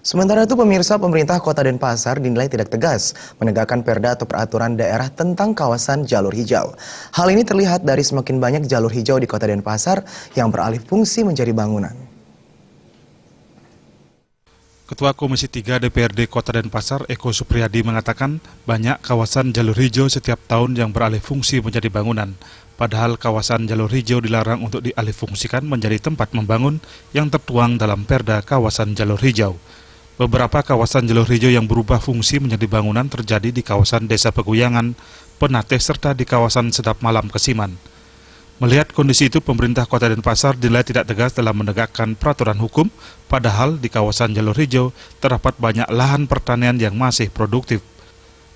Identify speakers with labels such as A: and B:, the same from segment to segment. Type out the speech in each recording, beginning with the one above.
A: Sementara itu pemirsa, pemerintah Kota Denpasar dinilai tidak tegas menegakkan perda atau peraturan daerah tentang kawasan jalur hijau. Hal ini terlihat dari semakin banyak jalur hijau di Kota Denpasar yang beralih fungsi menjadi bangunan.
B: Ketua Komisi 3 DPRD Kota Denpasar, Eko Supriyadi, mengatakan banyak kawasan jalur hijau setiap tahun yang beralih fungsi menjadi bangunan. Padahal kawasan jalur hijau dilarang untuk dialihfungsikan menjadi tempat membangun yang tertuang dalam perda kawasan jalur hijau. Beberapa kawasan jalur hijau yang berubah fungsi menjadi bangunan terjadi di kawasan Desa Peguyangan, Penateh, serta di kawasan Sedap Malam, Kesiman. Melihat kondisi itu, pemerintah Kota Denpasar dinilai tidak tegas dalam menegakkan peraturan hukum, padahal di kawasan jalur hijau terdapat banyak lahan pertanian yang masih produktif.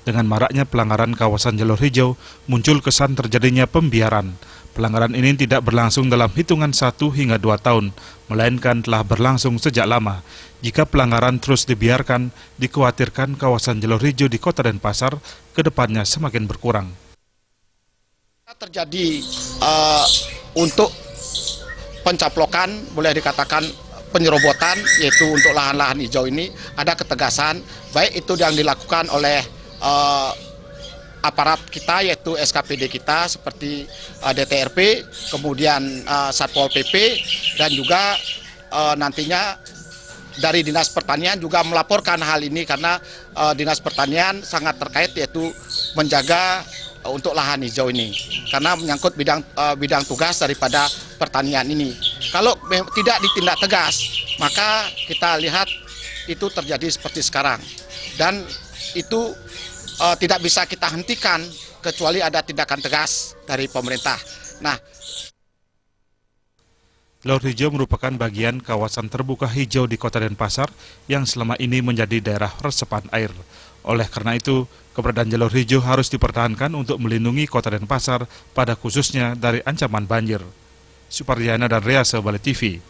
B: Dengan maraknya pelanggaran kawasan jalur hijau, muncul kesan terjadinya pembiaran. Pelanggaran ini tidak berlangsung dalam hitungan 1 hingga 2 tahun, melainkan telah berlangsung sejak lama. Jika pelanggaran terus dibiarkan, dikhawatirkan kawasan jalur hijau di Kota Denpasar ke depannya semakin berkurang.
C: Terjadi untuk pencaplokan, boleh dikatakan penyerobotan, yaitu untuk lahan-lahan hijau ini ada ketegasan, baik itu yang dilakukan oleh aparat kita, yaitu SKPD kita seperti DTRP, kemudian Satpol PP, dan juga nantinya dari Dinas Pertanian juga melaporkan hal ini karena Dinas Pertanian sangat terkait, yaitu menjaga untuk lahan hijau ini karena menyangkut bidang tugas daripada pertanian ini. Kalau tidak ditindak tegas, maka kita lihat itu terjadi seperti sekarang, dan itu tidak bisa kita hentikan kecuali ada tindakan tegas dari pemerintah. Nah,
B: jalur hijau merupakan bagian kawasan terbuka hijau di Kota Denpasar yang selama ini menjadi daerah resepan air. Oleh karena itu, keberadaan jalur hijau harus dipertahankan untuk melindungi Kota Denpasar pada khususnya dari ancaman banjir. Supardiana dan Rea, Bali TV.